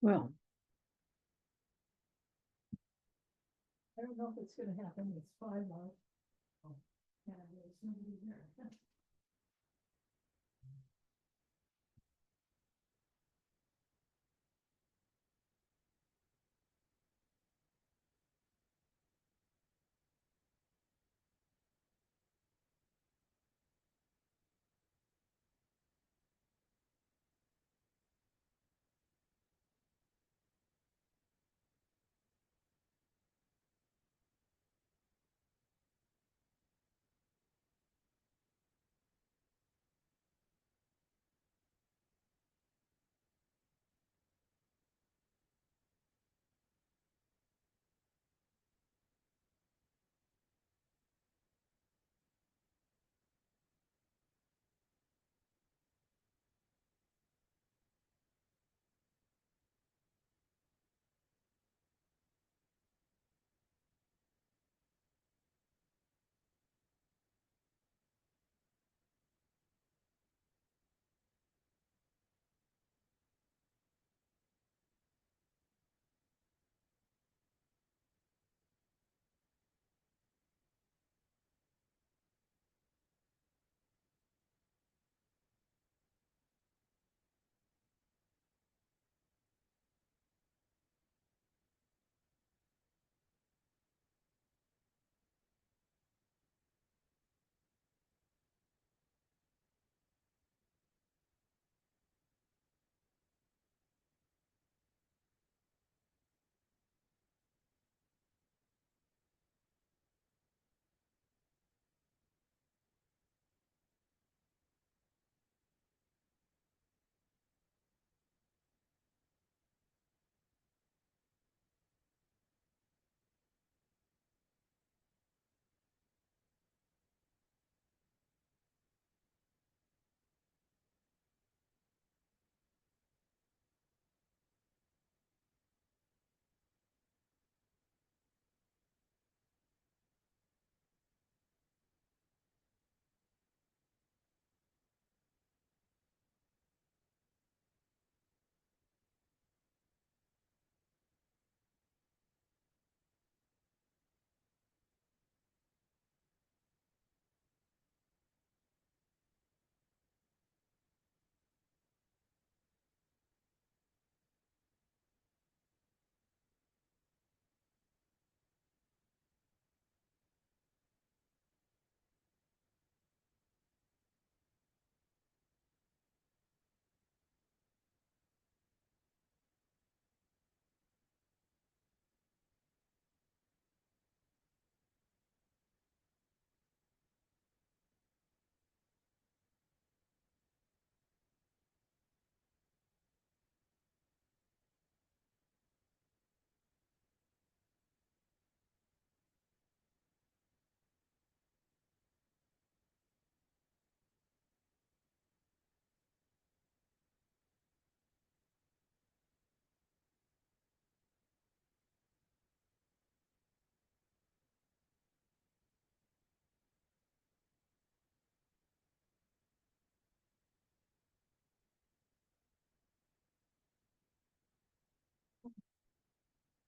Well, I don't know if it's gonna happen. It's 5 hours. And there's nobody there.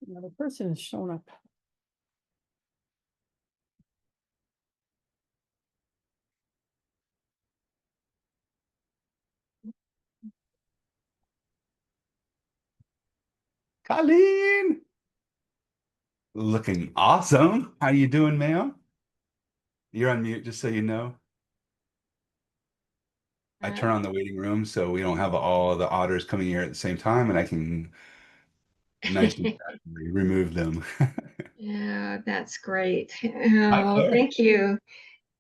Another person has shown up. Colleen, looking awesome. How you doing, ma'am? You're on mute, just so you know. I turn on the waiting room so we don't have all the otters coming here at the same time, and I can nice and casually remove them. Yeah, that's great. Hi, Oh, Claire. thank you.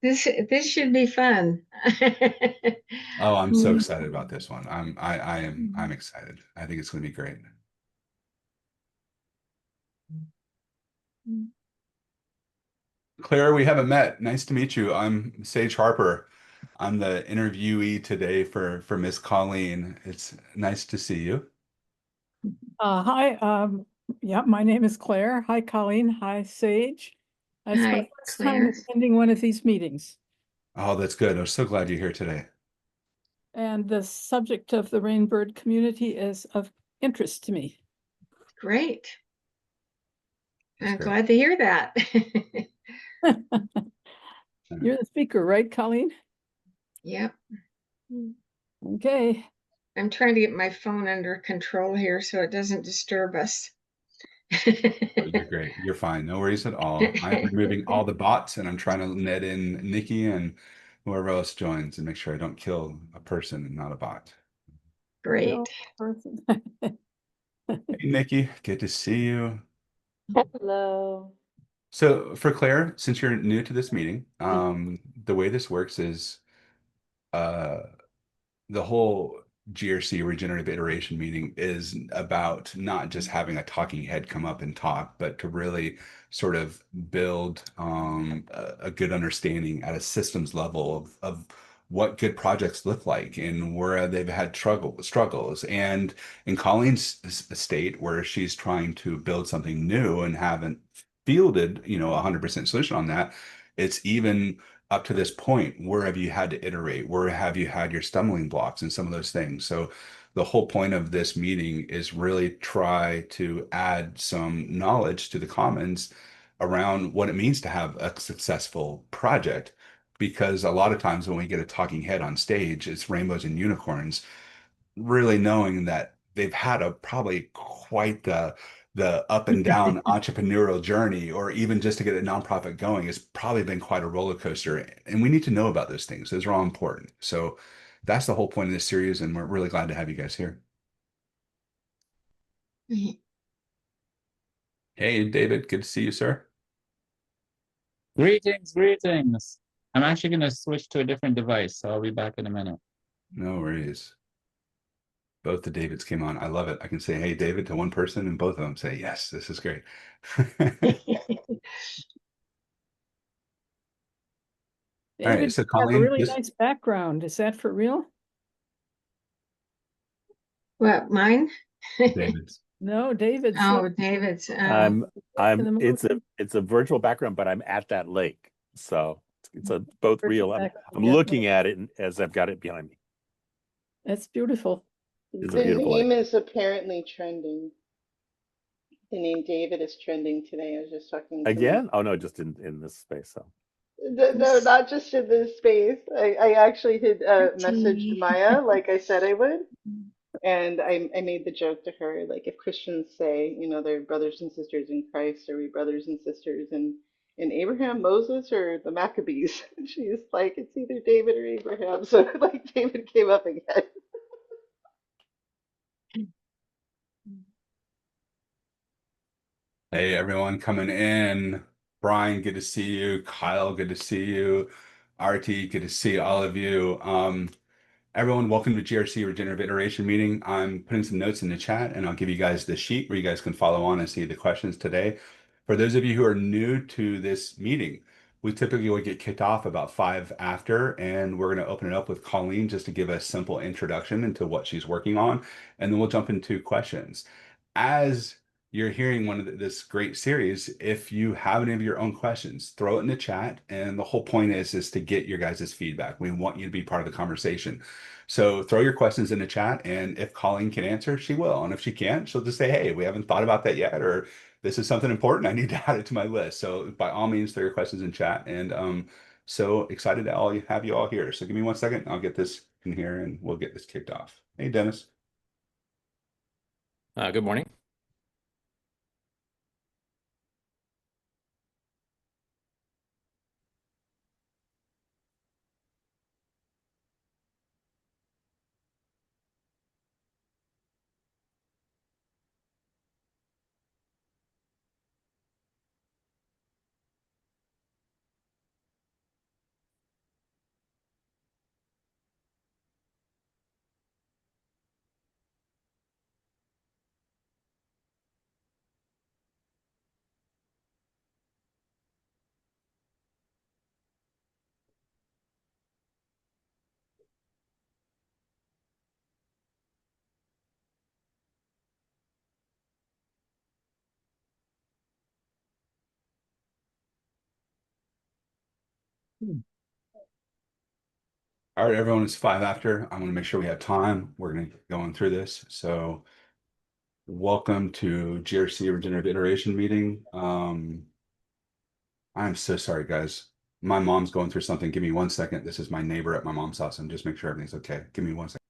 This should be fun. Oh, I'm so excited about this one. I'm excited. I think it's going to be great. Claire, we haven't met. Nice to meet you. I'm Sage Harper. I'm the interviewee today for Miss Colleen. It's nice to see you. Hi, yeah, my name is Claire. Hi, Colleen. Hi, Sage. It's my Hi, first time Claire. attending one of these meetings. Oh, that's good. I'm so glad you're here today. And the subject of the Rainbird community is of interest to me. Great. That's I'm great. glad to hear that. You're the speaker, right, Colleen? Yep. Okay. I'm trying to get my phone under control here so it doesn't disturb us. Oh, you're great. You're fine. No worries at all. I'm removing all the bots and I'm trying to net in Nikki and whoever else joins and make sure I don't kill a person and not a bot. Great. Person. Hey, Nikki, good to see you. Hello. So for Claire, since you're new to this meeting, the way this works is uh, the whole GRC regenerative iteration meeting is about not just having a talking head come up and talk, but to really sort of build a good understanding at a systems level of what good projects look like and where they've had struggles. And in Colleen's state, where she's trying to build something new and haven't fielded, 100% solution on that, it's even up to this point, where have you had to iterate? Where have you had your stumbling blocks and some of those things? So the whole point of this meeting is really try to add some knowledge to the commons around what it means to have a successful project. Because a lot of times when we get a talking head on stage, it's rainbows and unicorns, really knowing that they've had a probably quite the up and down entrepreneurial journey, or even just to get a nonprofit going, has probably been quite a roller coaster. And we need to know about those things. Those are all important. So that's the whole point of this series, and we're really glad to have you guys here. Hey, David, good to see you, sir. Greetings, greetings. I'm actually going to switch to a different device, so I'll be back in a minute. No worries. Both the Davids came on. I love it. I can say, hey, David, to one person, and both of them say, yes, this is great. All right, David, so you have a Colleen, really nice background. Is that for real? What, mine? David's. No, David's. Oh, David's. It's a virtual background, but I'm at that lake. So it's a both Virtual real. I'm background, yeah. looking at it as I've got it behind me. That's beautiful. It's a The beautiful name lake. is apparently trending. The name David is trending today. I was just talking to Again? Oh no, just in this space. So No, not just in this space. I actually had messaged Maya like I said I would. And I made the joke to her, like if Christians say, they're brothers and sisters in Christ, are we brothers and sisters in Abraham, Moses, or the Maccabees? And she's like, it's either David or Abraham. So like David came up again. Hey, everyone coming in. Brian, good to see you. Kyle, good to see you. RT, good to see all of you. Everyone, welcome to GRC Regenerative Iteration meeting. I'm putting some notes in the chat and I'll give you guys the sheet where you guys can follow on and see the questions today. For those of you who are new to this meeting, we typically would get kicked off about 5 after, and we're going to open it up with Colleen just to give a simple introduction into what she's working on, and then we'll jump into questions. As you're hearing this great series, if you have any of your own questions, throw it in the chat. And the whole point is to get your guys' feedback. We want you to be part of the conversation. So throw your questions in the chat, and if Colleen can answer, she will. And if she can't, she'll just say, hey, we haven't thought about that yet, or this is something important. I need to add it to my list. So by all means, throw your questions in chat. And so excited to have you all here. So give me 1 second. I'll get this in here and we'll get this kicked off. Hey, Dennis. Good morning. All right, everyone, it's 5 after. I want to make sure we have time. We're going to get going through this. So Welcome to GRC Regenerative Iteration meeting. I'm so sorry, guys. My mom's going through something. Give me 1 second. This is my neighbor at my mom's house, and just make sure everything's okay. Give me 1 second.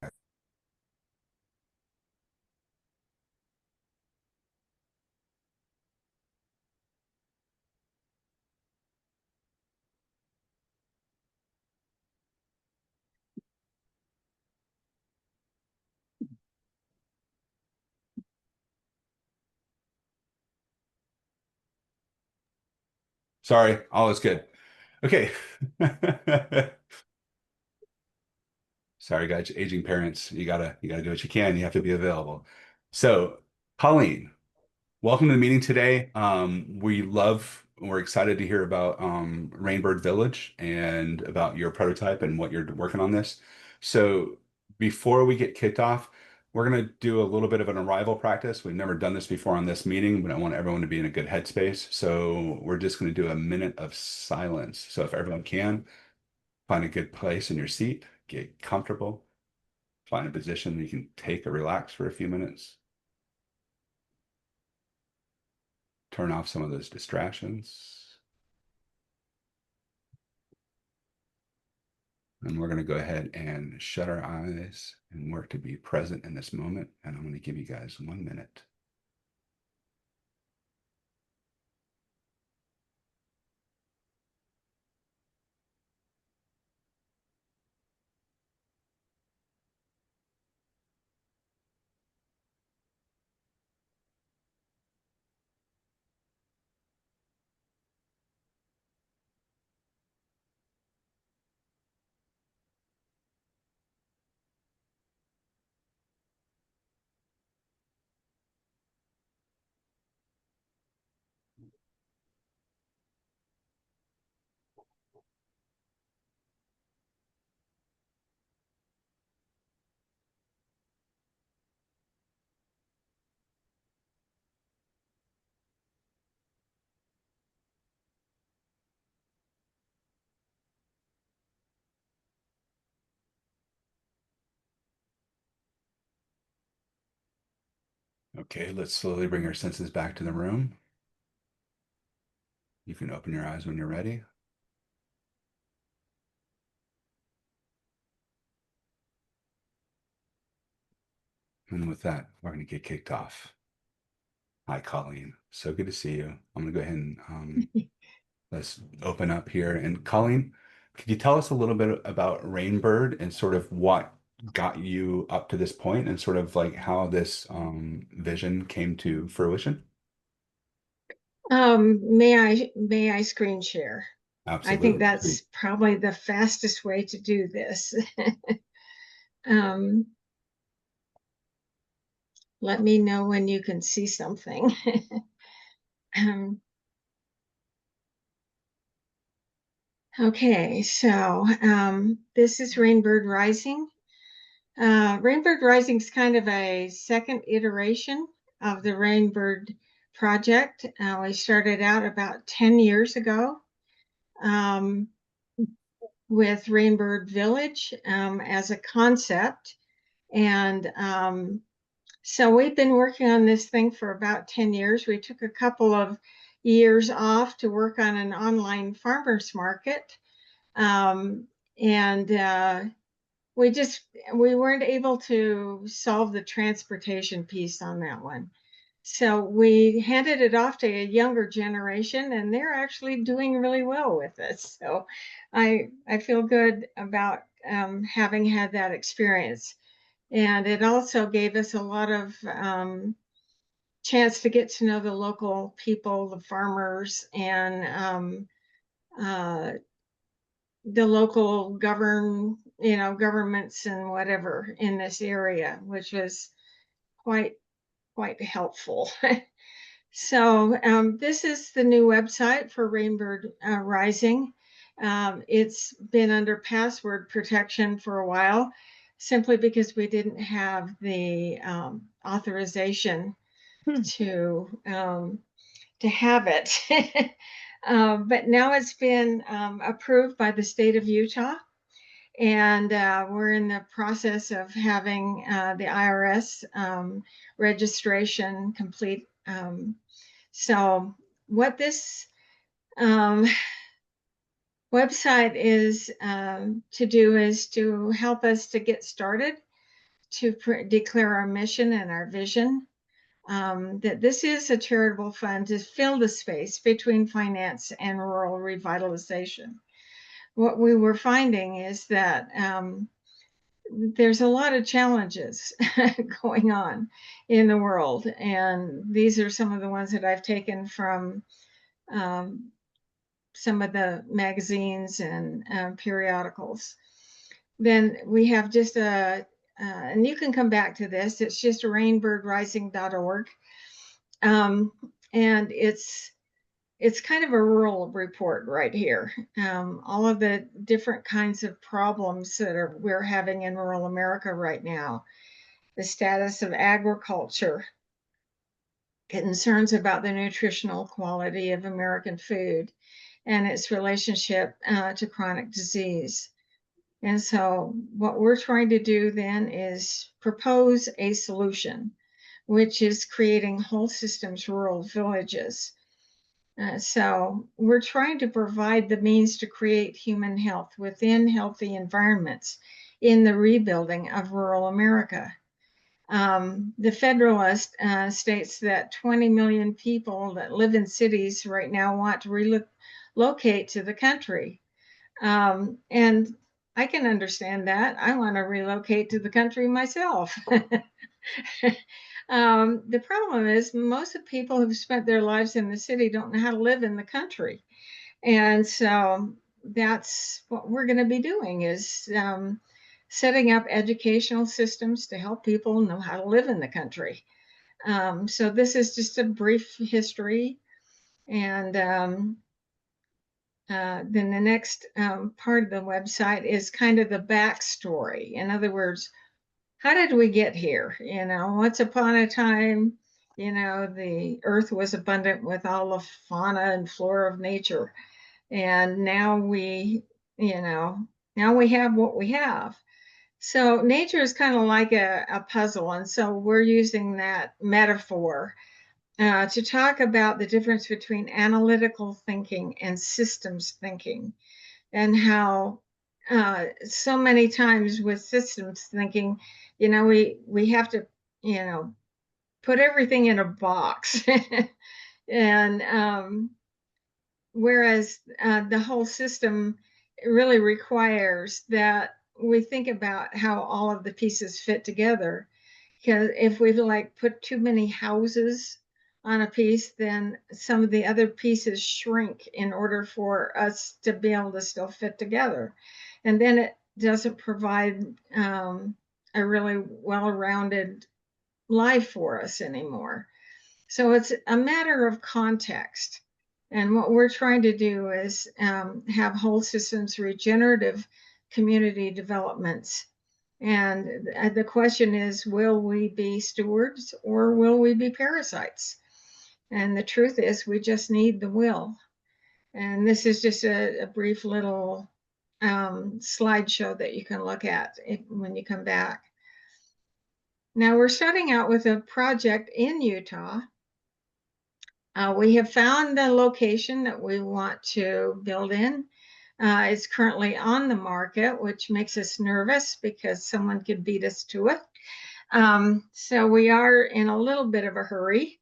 Sorry, all is good. Okay. Sorry, guys. Aging parents, you gotta do what you can. You have to be available. So, Colleen, welcome to the meeting today. We're excited to hear about Rainbird Village and about your prototype and what you're working on this. So before we get kicked off, we're going to do a little bit of an arrival practice. We've never done this before on this meeting, but I want everyone to be in a good headspace. So we're just going to do a minute of silence. So if everyone can, find a good place in your seat, get comfortable, find a position you can take or relax for a few minutes. Turn off some of those distractions. And we're going to go ahead and shut our eyes and work to be present in this moment. And I'm going to give you guys 1 minute. Okay, let's slowly bring our senses back to the room. You can open your eyes when you're ready. And with that, we're going to get kicked off. Hi, Colleen. So good to see you. I'm going to go ahead and let's open up here. And Colleen, could you tell us a little bit about Rainbird and sort of what got you up to this point and sort of like how this vision came to fruition? May I screen share? I think Absolutely. that's probably the fastest way to do this. Let me know when you can see something. Okay, so this is Rainbird Rising. Rainbird Rising is kind of a second iteration of the Rainbird project. We started out about 10 years ago with Rainbird Village as a concept. And so we've been working on this thing for about 10 years. We took a couple of years off to work on an online farmers market. We weren't able to solve the transportation piece on that one. So we handed it off to a younger generation, and they're actually doing really well with it. So I feel good about having had that experience. And it also gave us a lot of chance to get to know the local people, the farmers, and the local governments and whatever in this area, which was quite helpful. So this is the new website for Rainbird Rising. It's been under password protection for a while, simply because we didn't have the authorization to have it. But now it's been approved by the state of Utah. And we're in the process of having the IRS registration complete. So what this website is to do is to help us to get started, to declare our mission and our vision, that this is a charitable fund to fill the space between finance and rural revitalization. What we were finding is that there's a lot of challenges going on in the world, and these are some of the ones that I've taken from some of the magazines and periodicals. Then we have just and you can come back to this, it's just rainbirdrising.org. And it's kind of a rural report right here. All of the different kinds of problems that we're having in rural America right now, the status of agriculture, concerns about the nutritional quality of American food, and its relationship to chronic disease. And so what we're trying to do then is propose a solution, which is creating whole systems rural villages. So we're trying to provide the means to create human health within healthy environments in the rebuilding of rural America. The Federalist states that 20 million people that live in cities right now want to relocate to the country. And I can understand that. I want to relocate to the country myself. The problem is most of the people who've spent their lives in the city don't know how to live in the country. And so that's what we're going to be doing, is setting up educational systems to help people know how to live in the country. So this is just a brief history. And then the next part of the website is kind of the backstory. In other words, how did we get here? You know, once upon a time, you know, the earth was abundant with all the fauna and flora of nature. And now we, you know, now we have what we have. So nature is kind of like a puzzle. And so we're using that metaphor to talk about the difference between analytical thinking and systems thinking, and how so many times with systems thinking, you know, we have to, you know, put everything in a box. And whereas the whole system really requires that we think about how all of the pieces fit together. Because if we like put too many houses on a piece, then some of the other pieces shrink in order for us to be able to still fit together. And then it doesn't provide a really well-rounded life for us anymore. So it's a matter of context. And what we're trying to do is have whole systems regenerative community developments. And the question is, will we be stewards or will we be parasites? And the truth is, we just need the will. And this is just a brief little slideshow that you can look at when you come back. Now we're starting out with a project in Utah. We have found the location that we want to build in. It's currently on the market, which makes us nervous because someone could beat us to it. So we are in a little bit of a hurry,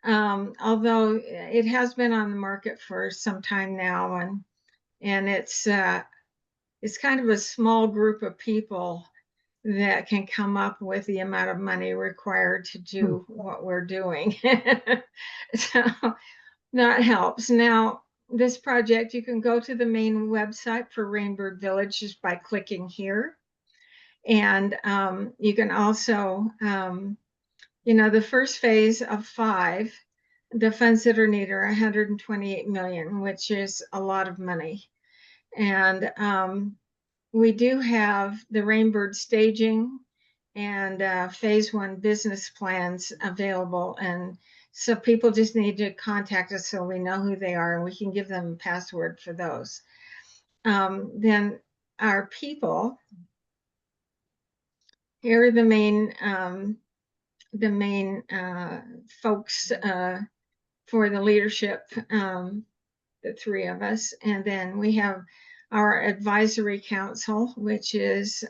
although it has been on the market for some time now, and it's kind of a small group of people that can come up with the amount of money required to do what we're doing. So that helps. Now, this project, you can go to the main website for Rainbird Village just by clicking here. And you can also, you know, the first phase of 5, the funds that are needed are 128 million, which is a lot of money. And we do have the Rainbird staging and phase 1 business plans available. And so people just need to contact us so we know who they are and we can give them a password for those. Then our people. Here are the main folks for the leadership, the three of us. And then we have our advisory council, which is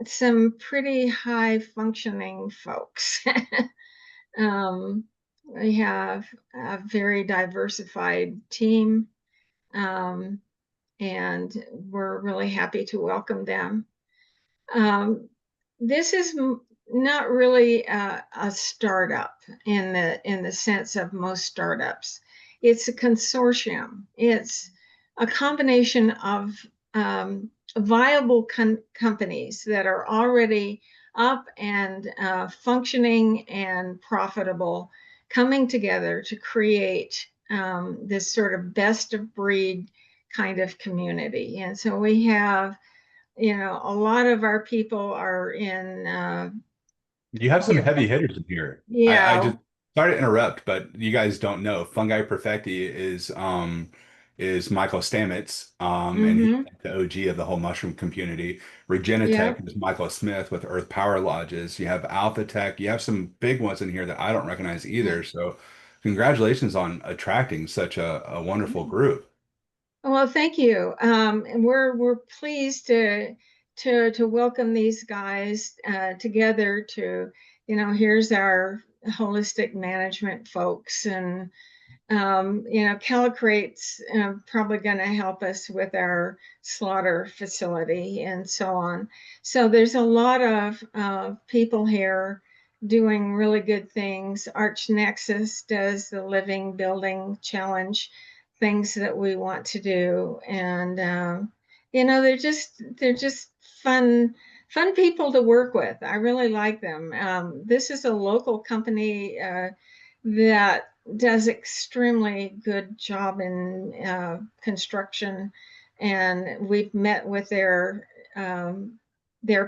some pretty high functioning folks. We have a very diversified team, and we're really happy to welcome them. This is not really a startup in the sense of most startups. It's a consortium. It's a combination of viable companies that are already up and functioning and profitable, coming together to create this sort of best of breed kind of community. And so we have, you know, a lot of our people are in You have some heavy hitters in here. I yeah. just sorry to interrupt, but you guys don't know Fungi Perfecti is Michael Stamets, and he's Mhm. the OG of the whole mushroom community. Yeah. Regenitech is Michael Smith with Earth Power Lodges. You have Alpha Tech. You have some big ones in here that I don't recognize either. So congratulations on attracting such a wonderful group. Well, thank you. And we're pleased to welcome these guys together to, you know, here's our holistic management folks, and you know, Calicrate's probably going to help us with our slaughter facility and so on. So there's a lot of people here doing really good things. Arch Nexus does the living building challenge, things that we want to do, and you know, they're just fun people to work with. I really like them. This is a local company that does extremely good job in construction, and we've met with their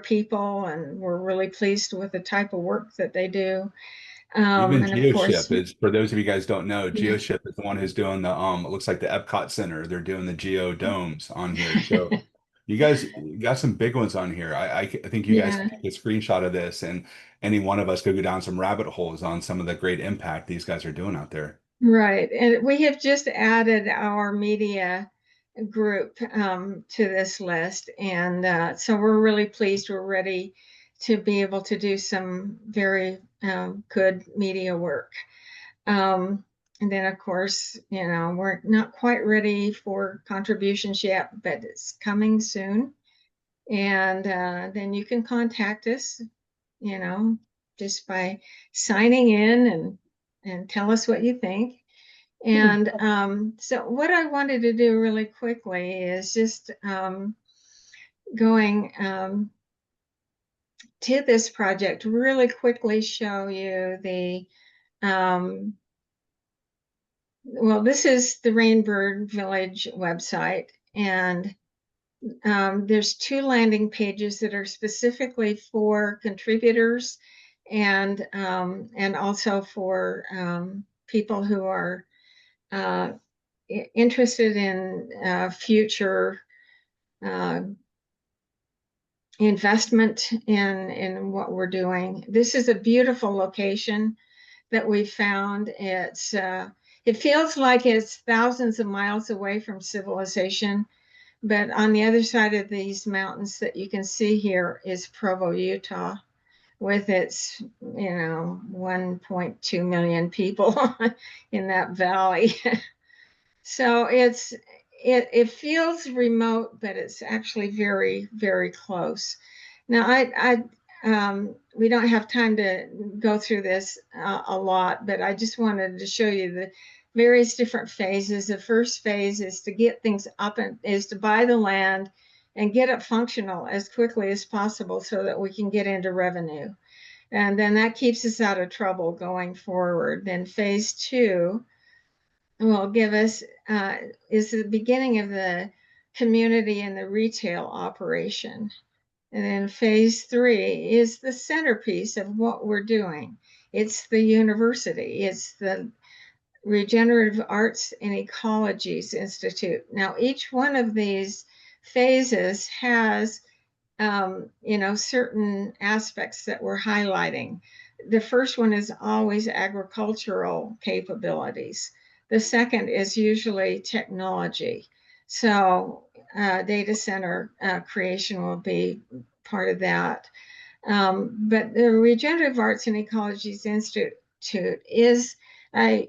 people, and we're really pleased with the type of work that they do. Even And of course, GeoShip is, for those of you guys don't know, yeah. GeoShip is the one who's doing the it looks like the Epcot Center. They're doing the Geo domes on here. So you guys got some big ones on here. I think you guys Yeah, can take a screenshot of this, and any one of us could go down some rabbit holes on some of the great impact these guys are doing out there. right. And we have just added our media group to this list, and so we're really pleased. We're ready to be able to do some very good media work. And then, of course, you know, we're not quite ready for contributions yet, but it's coming soon. And then you can contact us, you know, just by signing in and tell us what you think. And so what I wanted to do really quickly is just going to this project, really quickly show you the well, this is the Rainbird Village website, and there's two landing pages that are specifically for contributors, and also for people who are interested in future uh, investment in what we're doing. This is a beautiful location that we found. It feels like it's thousands of miles away from civilization, but on the other side of these mountains that you can see here is Provo, Utah, with its, you know, 1.2 million people in that valley. So it feels remote, but it's actually very, very close. Now, we don't have time to go through this a lot, but I just wanted to show you the various different phases. The first phase is to get things up, and is to buy the land and get it functional as quickly as possible so that we can get into revenue. And then that keeps us out of trouble going forward. Then phase two will give us is the beginning of the community and the retail operation. And then phase three is the centerpiece of what we're doing. It's the university. It's the Regenerative Arts and Ecologies Institute. Now, each one of these phases has certain aspects that we're highlighting. The first one is always agricultural capabilities. The second is usually technology. So data center creation will be part of that. But the Regenerative Arts and Ecologies Institute is a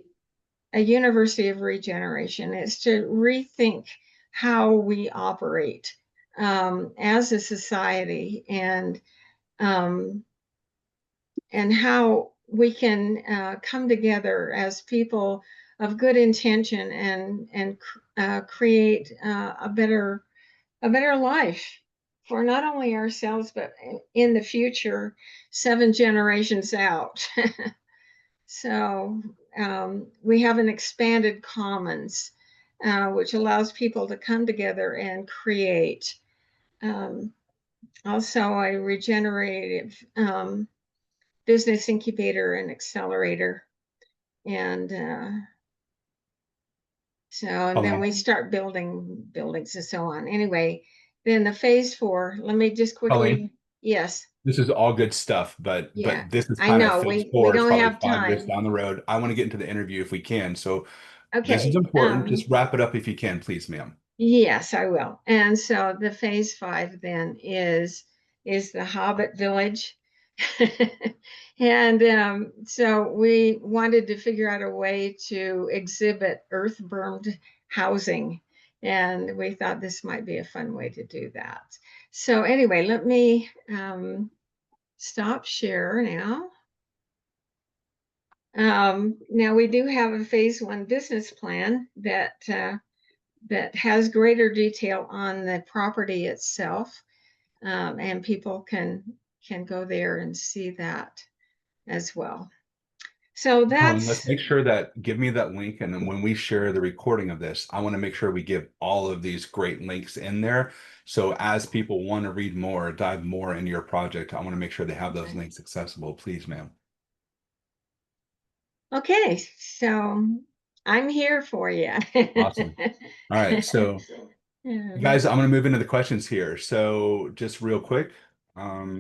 University of Regeneration. It's to rethink how we operate as a society, and how we can come together as people of good intention and create a better life for not only ourselves, but in the future, 7 generations out. So we have an expanded commons, which allows people to come together and create. Also a regenerative business incubator and accelerator. And then we start building buildings and so on. Anyway, then the phase 4, let me just quickly, Colleen, yes. this is all good stuff, but Yeah, this is I kind know, of phase we 4. It's don't probably have 5 years time. down the road. I want to get into the interview if we can. So this is Okay. important. Just wrap it up if you can, please, ma'am. Yes, I will. And so the phase 5 then is the Hobbit Village. And so we wanted to figure out a way to exhibit earth-bermed housing, and we thought this might be a fun way to do that. So anyway, let me stop share now. Now we do have a phase 1 business plan that has greater detail on the property itself, and people can go there and see that as well. So Colleen, let's that's, make sure that give me that link, and then when we share the recording of this, I want to make sure we give all of these great links in there. So as people want to read more, dive more into your project, I want to make sure they have those links accessible, please, ma'am. okay. So I'm here for you. Awesome. All right, so guys, I'm going to move into the questions here. So just real quick,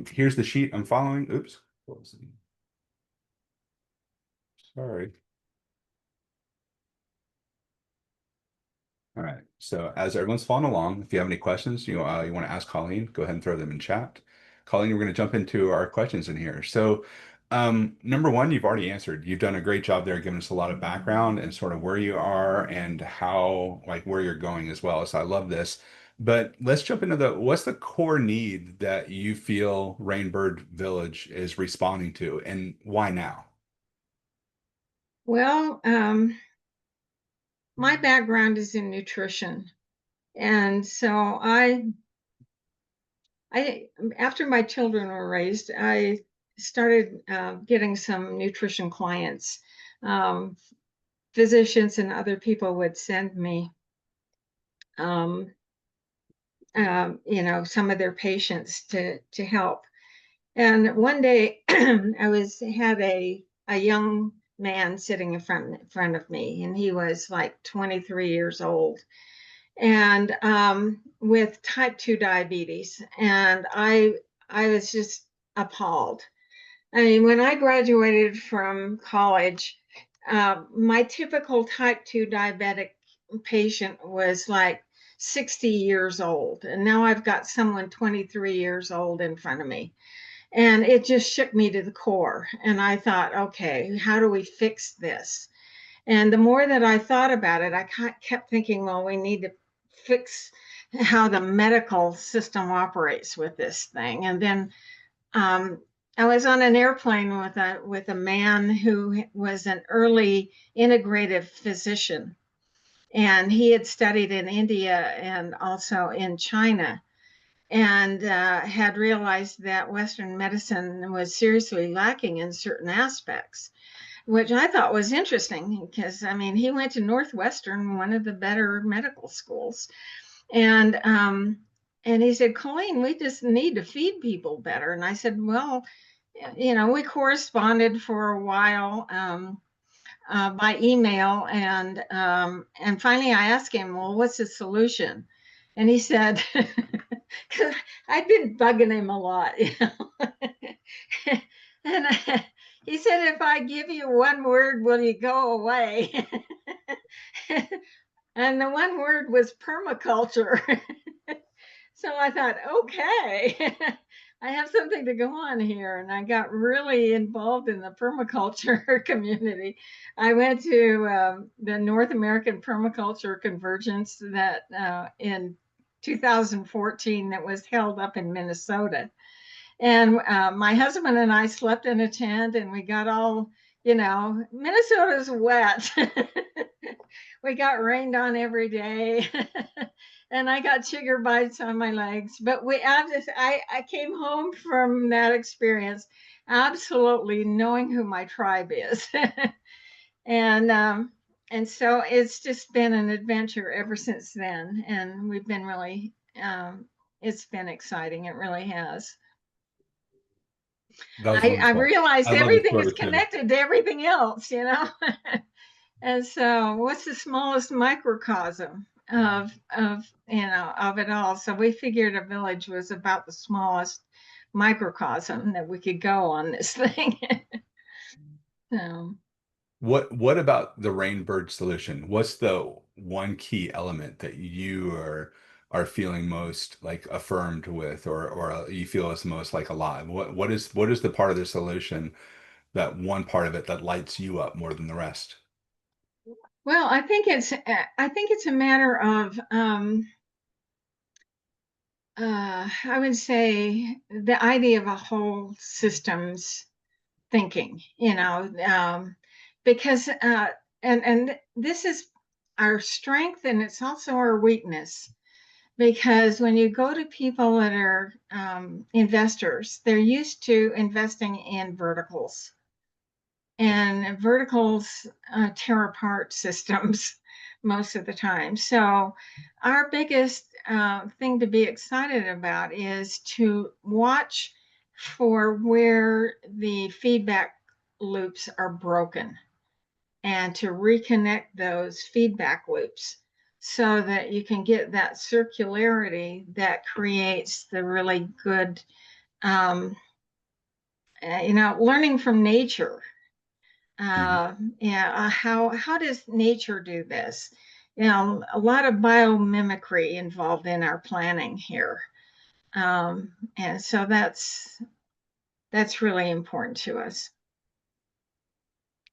here's the sheet I'm following. Oops. Sorry. All right. So as everyone's following along, if you have any questions you want to ask Colleen, go ahead and throw them in chat. Colleen, we're going to jump into our questions in here. So number one, you've already answered. You've done a great job there, giving us a lot of background and sort of where you are and how, like, where you're going as well. So I love this. But let's jump into what's the core need that you feel Rainbird Village is responding to, and why now? Well, my background is in nutrition. And so I after my children were raised, I started getting some nutrition clients. Physicians and other people would send me, some of their patients to help. And one day, had a young man sitting in front of me, and he was like 23 years old, and with type 2 diabetes. And I was just appalled. I mean, when I graduated from college, my typical type 2 diabetic patient was like 60 years old. And now I've got someone 23 years old in front of me. And it just shook me to the core. And I thought, okay, how do we fix this? And the more that I thought about it, I kept thinking, well, we need to fix how the medical system operates with this thing. And then I was on an airplane with a man who was an early integrative physician, and he had studied in India and also in China, and had realized that Western medicine was seriously lacking in certain aspects, which I thought was interesting because, I mean, he went to Northwestern, one of the better medical schools. And he said, Colleen, we just need to feed people better. And I said, well, we corresponded for a while. by email, and finally I asked him, well, what's the solution? And he said, because I'd been bugging him a lot, you know. And he said, if I give you one word, will you go away? And the one word was permaculture. So I thought, okay, I have something to go on here. And I got really involved in the permaculture community. I went to the North American Permaculture Convergence that in 2014 that was held up in Minnesota. And my husband and I slept in a tent, and we got all, you know, Minnesota's wet. We got rained on every day. And I got chigger bites on my legs. But I came home from that experience absolutely knowing who my tribe is. And so it's just been an adventure ever since then. And we've been really, it's been exciting. It really has. That was I wonderful. realized I love the everything is story too. connected to everything else, you know? And so what's the smallest microcosm of you know, of it all? So we figured a village was about the smallest microcosm that we could go on this thing. So What about the Rainbird solution? What's the one key element that you are feeling most like affirmed with, or you feel is most like alive? What is the part of the solution, that one part of it that lights you up more than the rest? well, I think it's a matter of I would say the idea of a whole systems thinking, you know, because and this is our strength, and it's also our weakness, because when you go to people that are investors, they're used to investing in verticals, and verticals tear apart systems most of the time. So our biggest thing to be excited about is to watch for where the feedback loops are broken, and to reconnect those feedback loops so that you can get that circularity that creates the really good, um, you know, learning from nature. Yeah, how does nature do this? You know, a lot of biomimicry involved in our planning here, and so that's really important to us.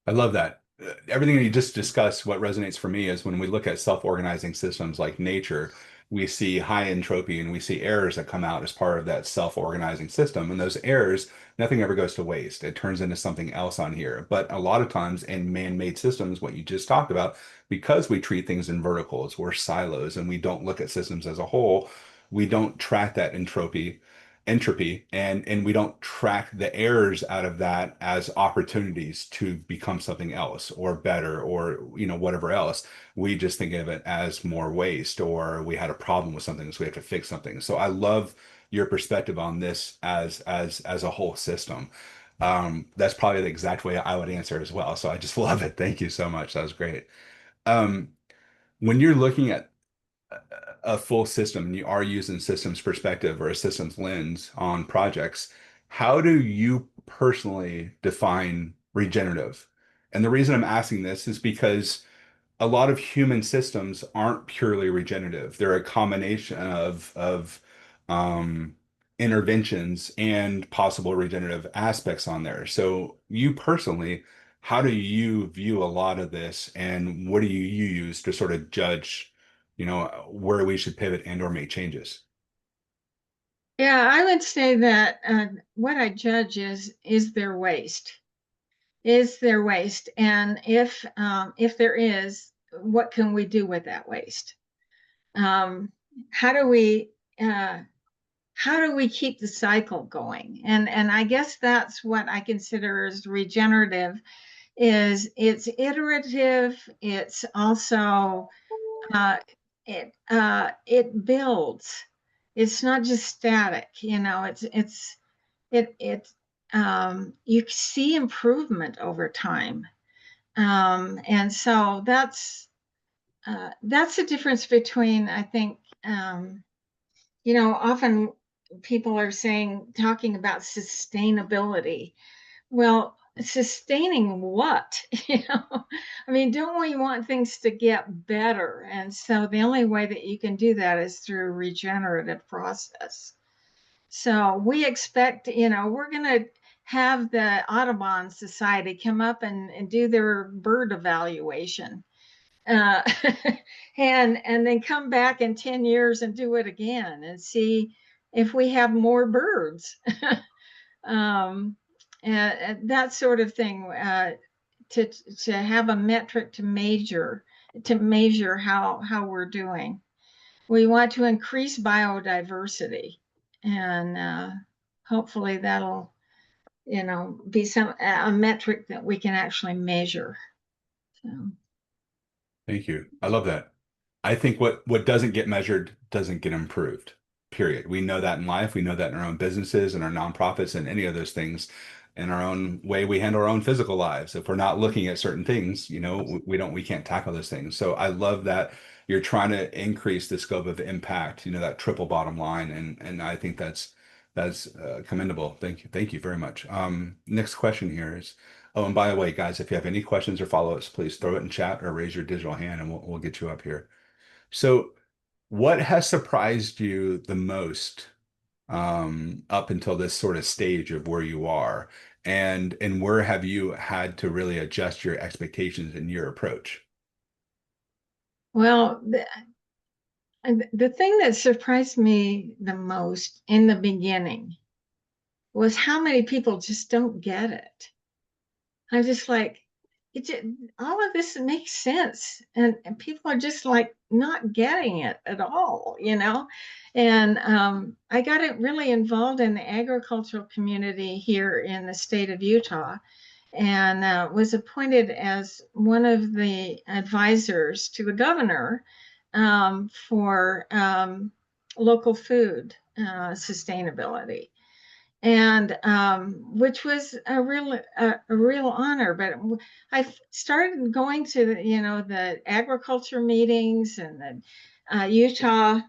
I love that. Everything that you just discussed, what resonates for me is when we look at self-organizing systems like nature, we see high entropy and we see errors that come out as part of that self-organizing system. And those errors, nothing ever goes to waste. It turns into something else on here. But a lot of times in man-made systems, what you just talked about, because we treat things in verticals, we're silos, and we don't look at systems as a whole, we don't track that entropy, and we don't track the errors out of that as opportunities to become something else or better, or whatever else. We just think of it as more waste, or we had a problem with something, so we have to fix something. So I love your perspective on this as a whole system. That's probably the exact way I would answer as well, so I just love it. Thank you so much. That was great. um, when you're looking at a full system and you are using systems perspective or a systems lens on projects, how do you personally define regenerative? And the reason I'm asking this is because a lot of human systems aren't purely regenerative. They're a combination of um, interventions and possible regenerative aspects on there. So you personally, how do you view a lot of this, and what do you use to sort of judge, where we should pivot and or make changes? Yeah, I would say that what I judge is their waste. Is there waste? And if there is, what can we do with that waste? Um, how do we uh, how do we keep the cycle going? And I guess that's what I consider as regenerative. Is it's iterative. It's also uh, it builds. It's not just static. You know, it you see improvement over time. And so that's the difference between, I think, often people are talking about sustainability. Well, sustaining what? I mean, don't we want things to get better? And so the only way that you can do that is through regenerative process. So we expect, we're going to have the Audubon Society come up and do their bird evaluation. Uh, and then come back in 10 years and do it again and see if we have more birds. And that sort of thing, to have a metric to measure how we're doing. We want to increase biodiversity, and hopefully that'll be a metric that we can actually measure. So. Thank you. I love that. I think what doesn't get measured doesn't get improved. Period. We know that in life. We know that in our own businesses and our nonprofits and any of those things, in our own way we handle our own physical lives. If we're not looking at certain things, we can't tackle those things. So I love that you're trying to increase the scope of impact, that triple bottom line. And I think that's commendable. Thank you. Thank you very much. Next question here is, oh, and by the way, guys, if you have any questions or follow-ups, please throw it in chat or raise your digital hand and we'll get you up here. So what has surprised you the most up until this sort of stage of where you are, and where have you had to really adjust your expectations in your approach? Well, the thing that surprised me the most in the beginning was how many people just don't get it. I'm just like, all of this makes sense, and people are just like not getting it at all, And I got really involved in the agricultural community here in the state of Utah, and was appointed as one of the advisors to the governor for local food sustainability. And which was a real honor. But I started going to the agriculture meetings and the Utah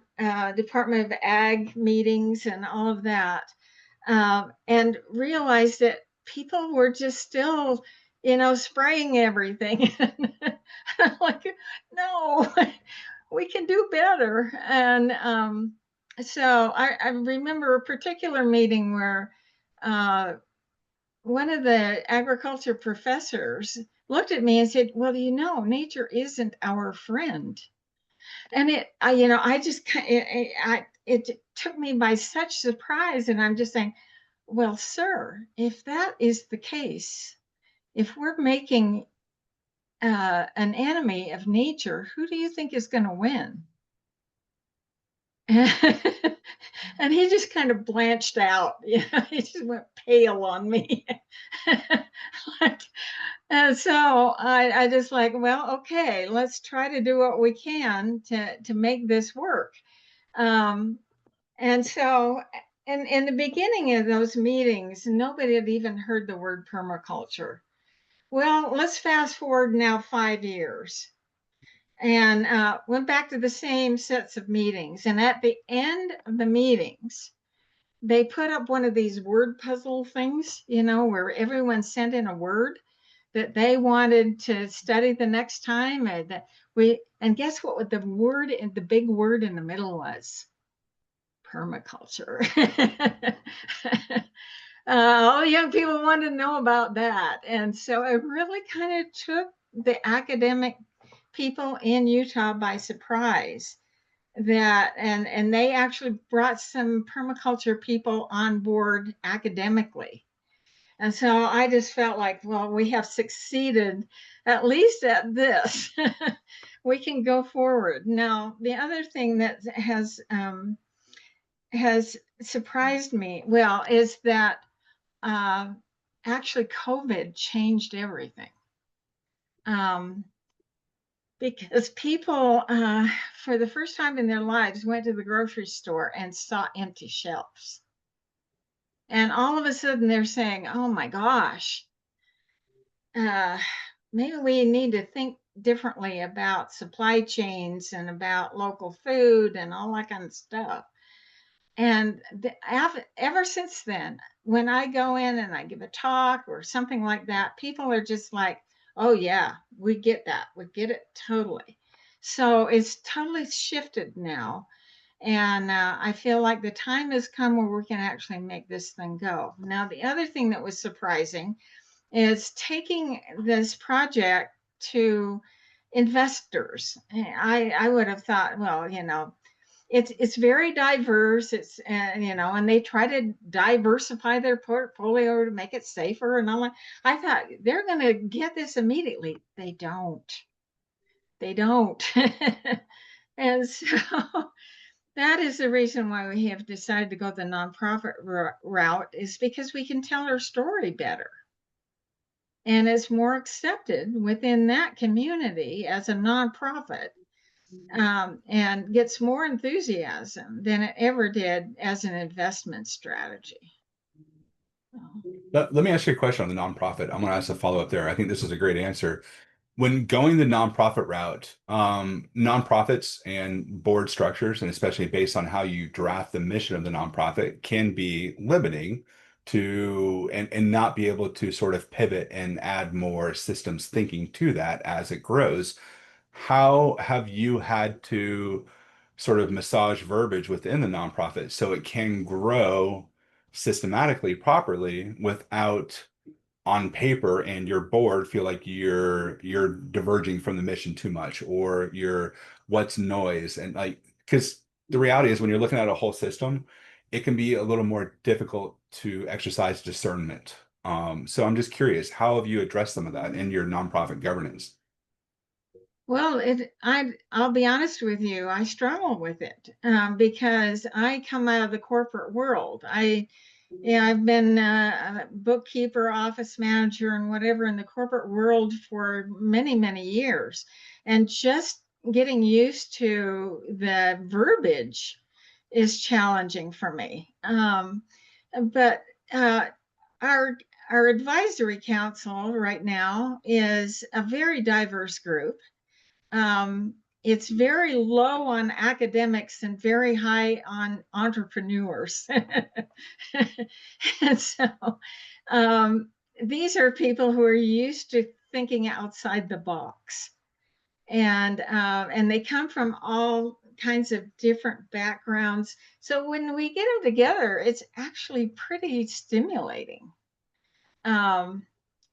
Department of Ag meetings and all of that, and realized that people were just still spraying everything. Like, no, we can do better. And so I remember a particular meeting where one of the agriculture professors looked at me and said, well, nature isn't our friend. And it took me by such surprise. And I'm just saying, well, sir, if that is the case, if we're making an enemy of nature, who do you think is going to win? And he just kind of blanched out. He just went pale on me. And so I just like, well, okay, let's try to do what we can to make this work. And so in the beginning of those meetings, nobody had even heard the word permaculture. Well, let's fast forward now 5 years. And went back to the same sets of meetings. And at the end of the meetings, they put up one of these word puzzle things, where everyone sent in a word that they wanted to study the next time. And guess what the big word in the middle was? Permaculture. All the young people wanted to know about that. And so it really kind of took the academic people in Utah by surprise, and they actually brought some permaculture people on board academically. And so I just felt like, well, we have succeeded at least at this. We can go forward. Now, the other thing that has surprised me, is that actually COVID changed everything. Because people, for the first time in their lives, went to the grocery store and saw empty shelves. And all of a sudden they're saying, oh my gosh, maybe we need to think differently about supply chains and about local food and all that kind of stuff. And ever since then, when I go in and I give a talk or something like that, people are just like, oh, yeah, we get that. We get it totally. So it's totally shifted now. And I feel like the time has come where we can actually make this thing go. Now, the other thing that was surprising is taking this project to investors. I would have thought, well, it's very diverse. It's and they try to diversify their portfolio to make it safer and all that. I thought they're going to get this immediately. They don't. They don't. And so that is the reason why we have decided to go the nonprofit route, is because we can tell our story better. And it's more accepted within that community as a nonprofit, and gets more enthusiasm than it ever did as an investment strategy. Let me ask you a question on the nonprofit. I'm going to ask a follow-up there. I think this is a great answer. When going the nonprofit route, nonprofits and board structures, and especially based on how you draft the mission of the nonprofit, can be limiting to and not be able to sort of pivot and add more systems thinking to that as it grows. How have you had to sort of massage verbiage within the nonprofit so it can grow systematically, properly, without on paper and your board feel like you're diverging from the mission too much, or you're what's noise? And like, because the reality is when you're looking at a whole system, it can be a little more difficult to exercise discernment. So I'm just curious, how have you addressed some of that in your nonprofit governance? Well, I'll be honest with you, I struggle with it, because I come out of the corporate world. I've been a bookkeeper, office manager, and whatever in the corporate world for many, many years. And just getting used to the verbiage is challenging for me. But our advisory council right now is a very diverse group. It's very low on academics and very high on entrepreneurs. And so these are people who are used to thinking outside the box. And they come from all kinds of different backgrounds. So when we get them together, it's actually pretty stimulating. And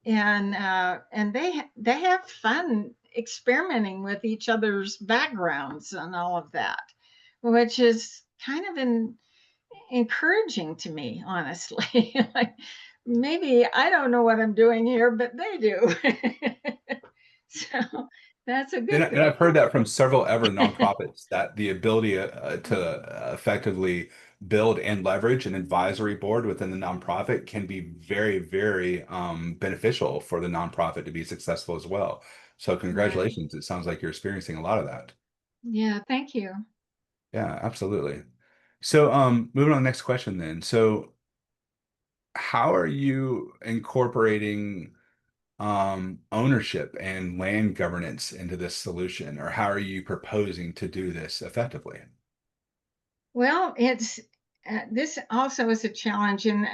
they have fun experimenting with each other's backgrounds and all of that, which is kind of encouraging to me, honestly. Like, maybe I don't know what I'm doing here, but they do. So that's a good And thing. I've heard that from several other nonprofits, that the ability to effectively build and leverage an advisory board within the nonprofit can be very, very beneficial for the nonprofit to be successful as well. So congratulations. It sounds like you're experiencing a lot of that. Yeah, thank you. Yeah, absolutely. So moving on to the next question then. So how are you incorporating ownership and land governance into this solution, or how are you proposing to do this effectively? Well, it's this also is a challenge, and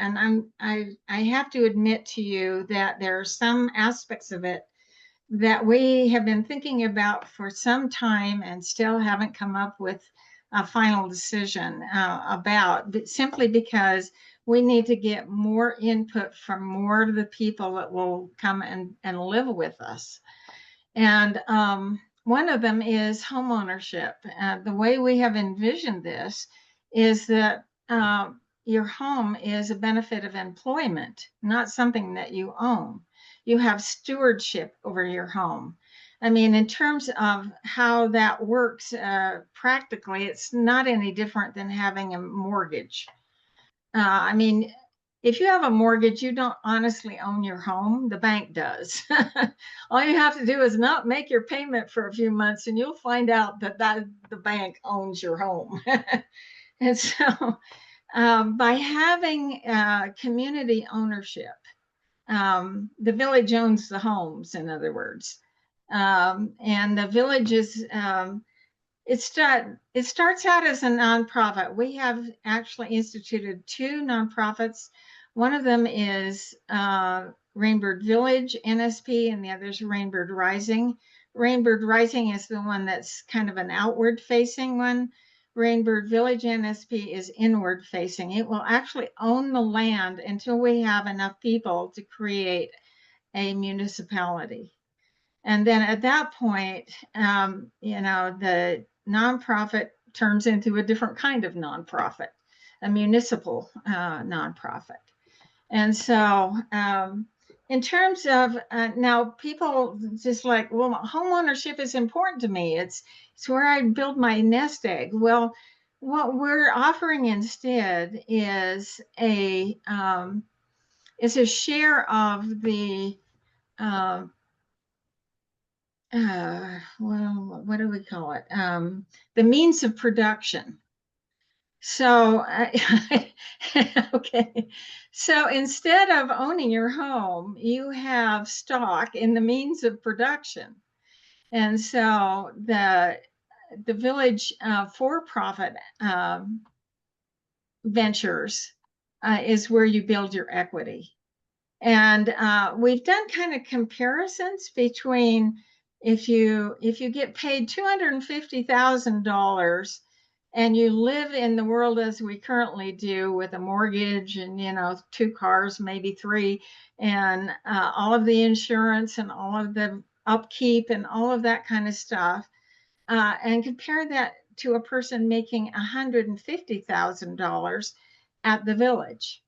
I have to admit to you that there are some aspects of it that we have been thinking about for some time and still haven't come up with a final decision about, but simply because we need to get more input from more of the people that will come and live with us. And one of them is home ownership. The way we have envisioned this is that your home is a benefit of employment, not something that you own. You have stewardship over your home. I mean, in terms of how that works practically, it's not any different than having a mortgage. I mean, if you have a mortgage, you don't honestly own your home. The bank does. All you have to do is not make your payment for a few months, and you'll find out that the bank owns your home. And so by having community ownership, the village owns the homes, in other words. And the village is, it starts out as a nonprofit. We have actually instituted 2 nonprofits. One of them is Rainbird Village, NSP, and the other is Rainbird Rising. Rainbird Rising is the one that's kind of an outward facing one. Rainbird Village NSP is inward facing. It will actually own the land until we have enough people to create a municipality. And then at that point, the nonprofit turns into a different kind of nonprofit, a municipal nonprofit. And so in terms of now people just like, well, home ownership is important to me. It's where I build my nest egg. Well, what we're offering instead is a share of the well, what do we call it? The means of production. So, okay. So instead of owning your home, you have stock in the means of production. And so the village for-profit ventures is where you build your equity. And we've done kind of comparisons between if you get paid $250,000 and you live in the world as we currently do with a mortgage and 2 cars, maybe 3, and all of the insurance and all of the upkeep and all of that kind of stuff, and compare that to a person making $150,000 at the village.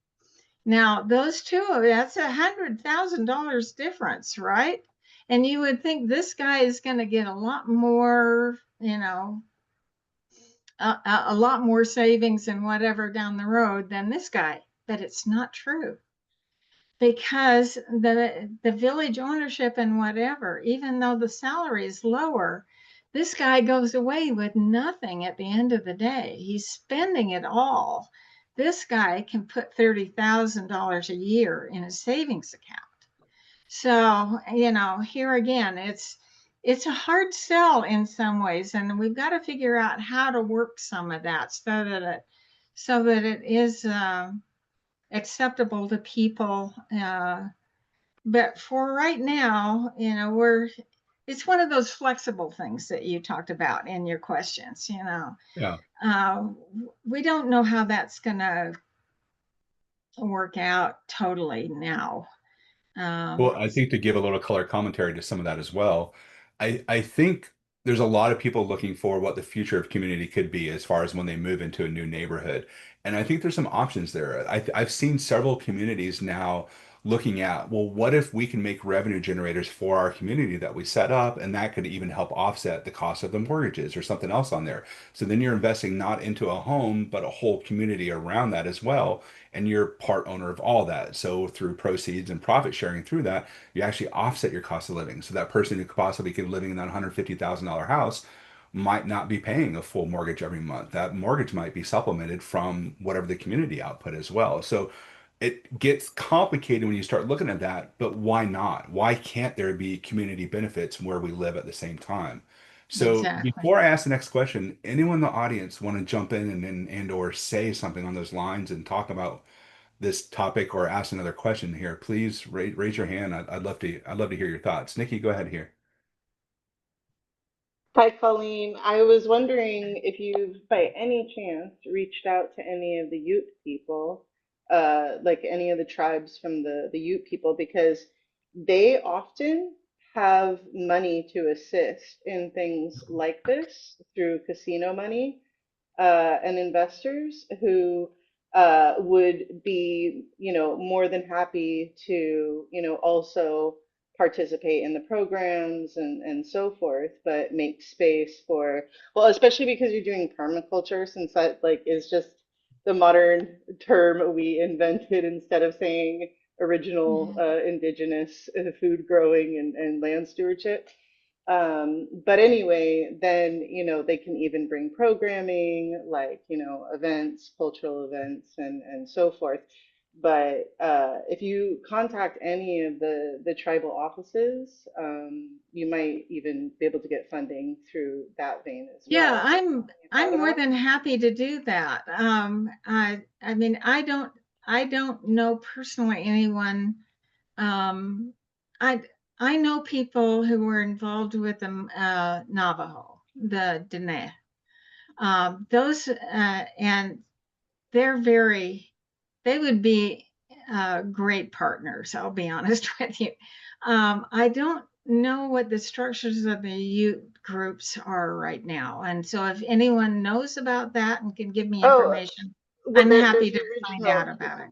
Now, those two, that's $100,000 difference, right? And you would think this guy is going to get a lot more, a lot more savings and whatever down the road than this guy. But it's not true, because the village ownership and whatever, even though the salary is lower, this guy goes away with nothing at the end of the day. He's spending it all. This guy can put $30,000 a year in a savings account. So, here again, it's a hard sell in some ways, and we've got to figure out how to work some of that so that it is acceptable to people. But for right now, it's one of those flexible things that you talked about in your questions. Yeah. We don't know how that's going to work out totally now. Well, I think to give a little color commentary to some of that as well, I think there's a lot of people looking for what the future of community could be as far as when they move into a new neighborhood. And I think there's some options there. I've seen several communities now looking at, well, what if we can make revenue generators for our community that we set up, and that could even help offset the cost of the mortgages or something else on there. So then you're investing not into a home, but a whole community around that as well, and you're part owner of all that. So through proceeds and profit sharing through that, you actually offset your cost of living. So that person who possibly could be living in that $150,000 house might not be paying a full mortgage every month. That mortgage might be supplemented from whatever the community output as well. So it gets complicated when you start looking at that, but why not? Why can't there be community benefits where we live at the same time? So Exactly. before I ask the next question, anyone in the audience want to jump in and or say something on those lines and talk about this topic or ask another question here? Please raise your hand. I'd love to hear your thoughts. Nikki, go ahead here. Hi, Colleen. I was wondering if you've, by any chance, reached out to any of the Ute people, like any of the tribes from the Ute people, because they often have money to assist in things like this through casino money, and investors who would be, more than happy to, also participate in the programs and so forth, but make space for, well, especially because you're doing permaculture, since that like is just the modern term we invented instead of saying original indigenous food growing and land stewardship. But anyway, then, they can even bring programming like, events, cultural events, and so forth. But if you contact any of the tribal offices, you might even be able to get funding through that vein as well. Yeah, I'm Thought more about? than happy to do that. I mean, I don't know personally anyone. Um, I I know people who were involved with the Navajo, the Dene. Those and they're they would be great partners. I'll be honest with you. I don't know what the structures of the youth groups are right now, and so if anyone knows about that and can give me Oh, information, well, I'm they're happy the to find original. out about it.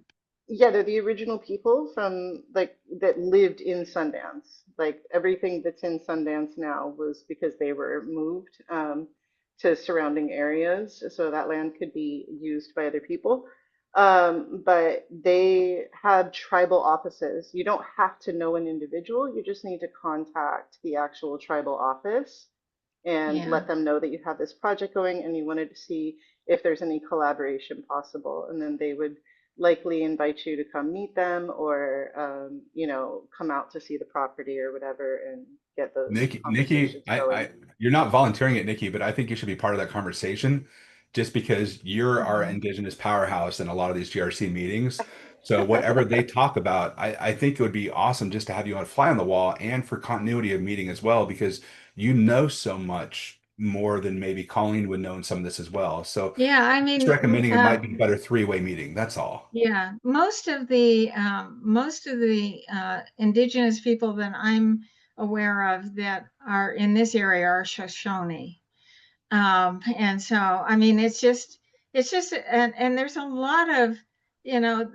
Yeah, they're the original people from like that lived in Sundance. Like everything that's in Sundance now was because they were moved to surrounding areas, so that land could be used by other people. But they had tribal offices. You don't have to know an individual, you just need to contact the actual tribal office and Yeah. let them know that you have this project going and you wanted to see if there's any collaboration possible. And then they would likely invite you to come meet them or, you know, come out to see the property or whatever and get those Nikki, conversations going. you're not volunteering it, Nikki, but I think you should be part of that conversation just because you're our Mhm. indigenous powerhouse in a lot of these GRC meetings. So whatever they talk about, I think it would be awesome just to have you on fly on the wall and for continuity of meeting as well, because you know so much more than maybe Colleen would know in some of this as well. So Yeah, I just mean, recommending it might be a better three-way meeting. That's all. yeah, most of the indigenous people that I'm aware of that are in this area are Shoshone. And so, I mean, it's just, and there's a lot of, you know,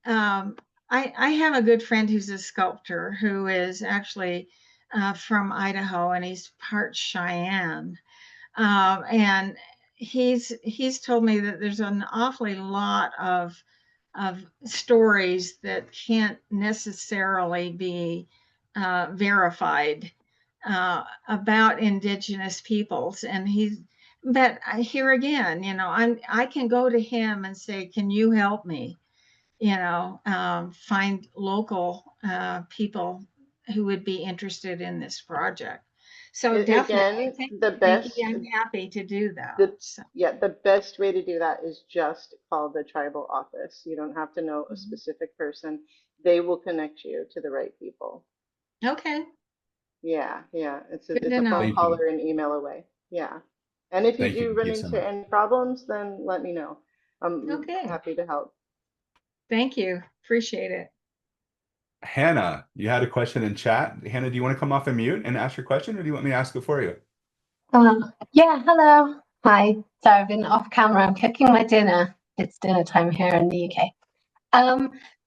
um, I have a good friend who's a sculptor who is actually from Idaho and he's part Cheyenne. And he's told me that there's an awfully lot of stories that can't necessarily be verified about indigenous peoples. And but here again, you know, I can go to him and say, can you help me? You know, find local people who would be interested in this project. So definitely, Again, thank the you, Nikki. best, I'm happy to do that. the So, yeah, the best way to do that is just call the tribal office. You don't have to know a specific person. They will connect you to the right people. okay, Yeah, yeah. good It's to a phone know. Thank call you. or an email away. Yeah. And if you Thank you, do run Nikki, so into much. any problems, then let me know. I'm Okay, happy to help. thank you. Appreciate it. Hannah, you had a question in chat. Hannah, do you want to come off and mute and ask your question, or do you want me to ask it for you? Yeah, hello. Hi. So I've been off camera. I'm cooking my dinner. It's dinner time here in the UK.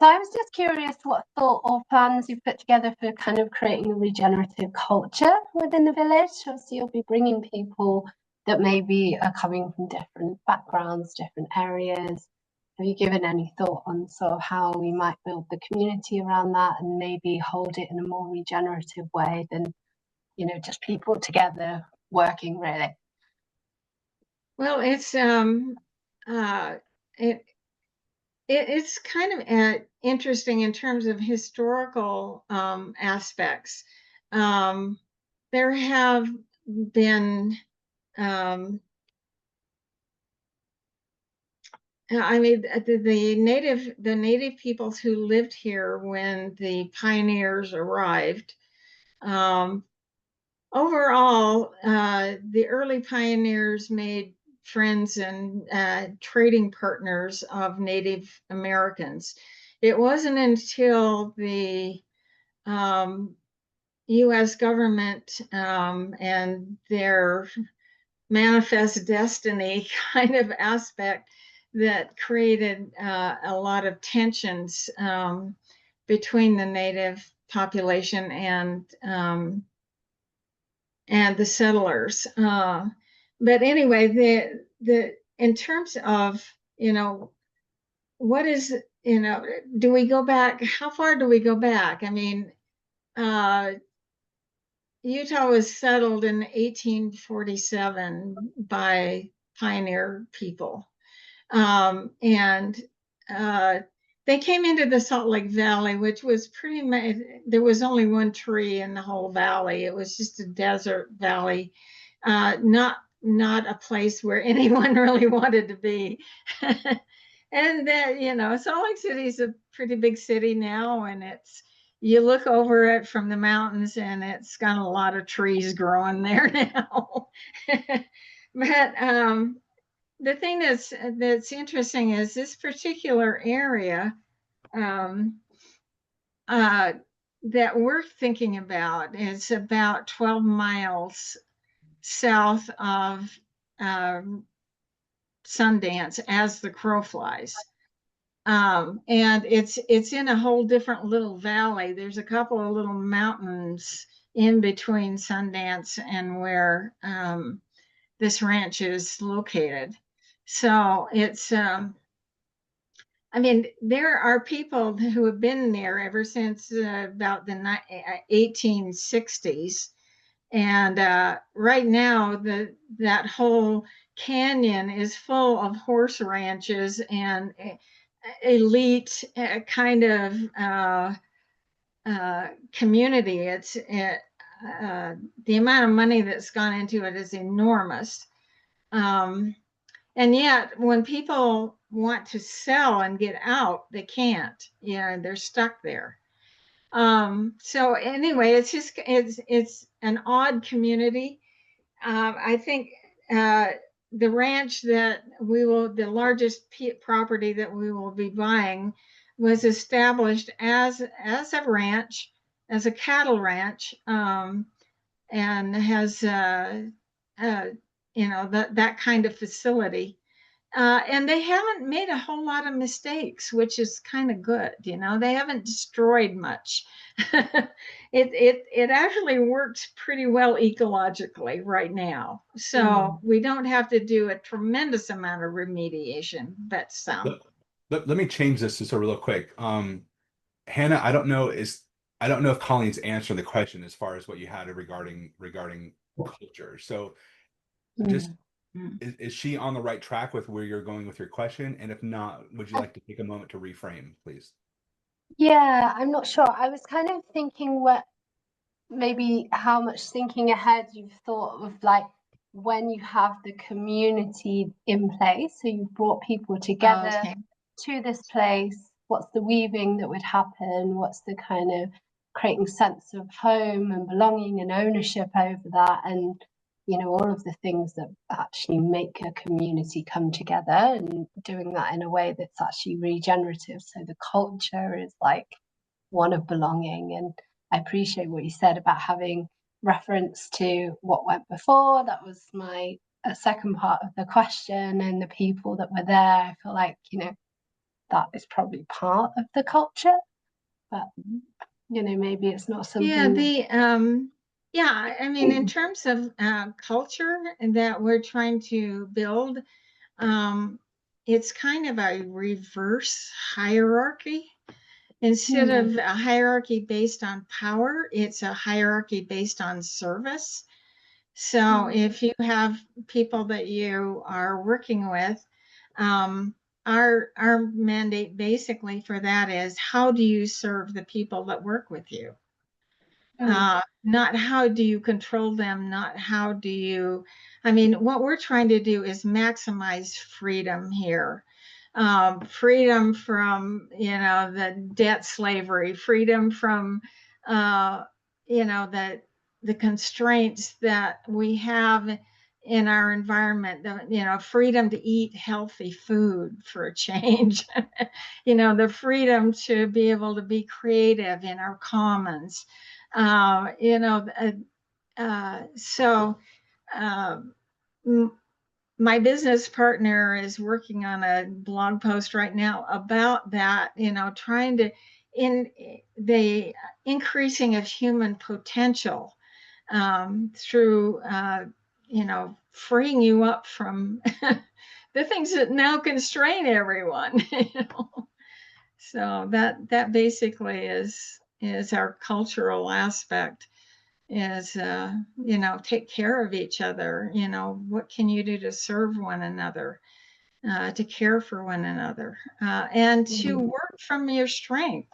So I was just curious what thought or plans you've put together for kind of creating a regenerative culture within the village. Obviously, you'll be bringing people that maybe are coming from different backgrounds, different areas. Have you given any thought on sort of how we might build the community around that and maybe hold it in a more regenerative way than, you know, just people together working really? Well, uh it's kind of interesting in terms of historical aspects. There have been I mean, the native peoples who lived here when the pioneers arrived. Um, Overall, the early pioneers made friends and trading partners of Native Americans. It wasn't until the U.S. government and their manifest destiny kind of aspect that created a lot of tensions between the native population and the settlers. But anyway, the in terms of, you know, what is, you know, do we go back? How far do we go back? I mean, Utah was settled in 1847 by pioneer people. And they came into the Salt Lake Valley, which was pretty much, there was only one tree in the whole valley. It was just a desert valley, not a place where anyone really wanted to be. And that, you know, Salt Lake City is a pretty big city now, and you look over it from the mountains and it's got a lot of trees growing there now. But the thing that's interesting is this particular area that we're thinking about is about 12 miles south of Sundance as the crow flies. And it's in a whole different little valley. There's a couple of little mountains in between Sundance and where this ranch is located. So it's, I mean, there are people who have been there ever since about the 1860s. And right now, that whole canyon is full of horse ranches and elite kind of community. It's the amount of money that's gone into it is enormous. And yet, when people want to sell and get out, they can't. You know, they're stuck there. So anyway, it's an odd community. I think the ranch that the largest property that we will be buying was established as a ranch, as a cattle ranch, and has you know, that kind of facility. And they haven't made a whole lot of mistakes, which is kind of good. You know, they haven't destroyed much. It actually works pretty well ecologically right now. So we don't have to do a tremendous amount of remediation, but some. Let me change this just real quick. Hannah, I don't know if Colleen's answering the question as far as what you had regarding culture. So just is she on the right track with where you're going with your question? And if not, would you like to take a moment to reframe, please? Yeah, I'm not sure. I was kind of thinking maybe how much thinking ahead you've thought of, like, when you have the community in place, so you've brought people together to this place, what's the weaving that would happen? What's the kind of creating sense of home and belonging and ownership over that? And, you know, all of the things that actually make a community come together, and doing that in a way that's actually regenerative. So the culture is like one of belonging. And I appreciate what you said about having reference to what went before. That was my second part of the question, and the people that were there. I feel like, you know, that is probably part of the culture, but, you know, maybe it's not something. Yeah, I mean, in terms of culture that we're trying to build, it's kind of a reverse hierarchy. Instead of a hierarchy based on power, it's a hierarchy based on service. So if you have people that you are working with, our mandate basically for that is, how do you serve the people that work with you? Not how do you control them, not how do you, I mean, what we're trying to do is maximize freedom here. Freedom from, you know, the debt slavery, freedom from, you know, the constraints that we have in our environment, you know, freedom to eat healthy food for a change, you know, the freedom to be able to be creative in our commons. You know, so my business partner is working on a blog post right now about that, you know, trying to, in the increasing of human potential through, you know, freeing you up from the things that now constrain everyone. You know? So that basically is our cultural aspect, is you know, take care of each other. You know, what can you do to serve one another? to care for one another, and to work from your strength.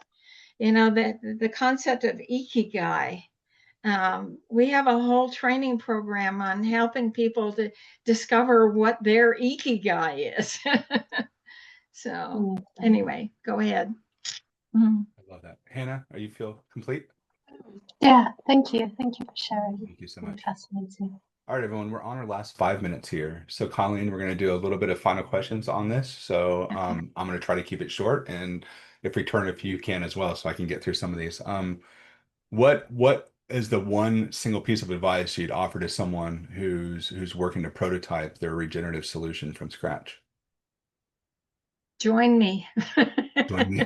You know, the concept of ikigai. We have a whole training program on helping people to discover what their ikigai is. So anyway, go ahead. Mhm. I love that. Hannah, are you feel complete? Yeah, thank you. Thank you for sharing. Thank you so Really much. fascinating. All right, everyone, we're on our last 5 minutes here. So Colleen, we're going to do a little bit of final questions on this. So I'm going to try to keep it short, and if we turn, if you can as well, so I can get through some of these. What is the one single piece of advice you'd offer to someone who's working to prototype their regenerative solution from scratch? Join me. Join me.